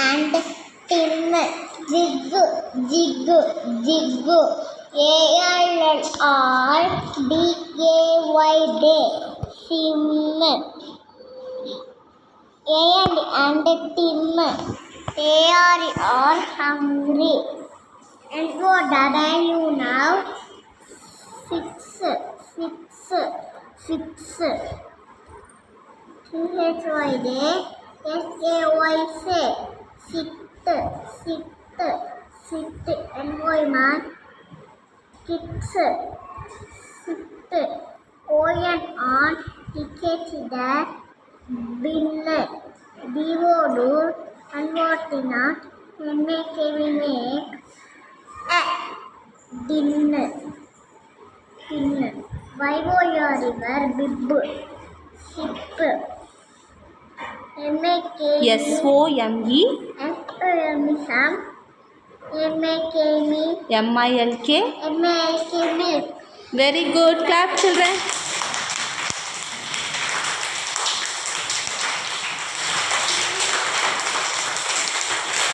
and tin, jig, jig, jig, ALLRDAY, sim, and tin, ARE, hungry. And what W now? Six, CHYJ, SAY, sit, and boy man, kids, sit, on, ticket that, bin, devour, and what not, and make, dinner. Vivoya river, bib, ship, SOME Sam, MAKE, MILK. milk. Very good. Clap, children.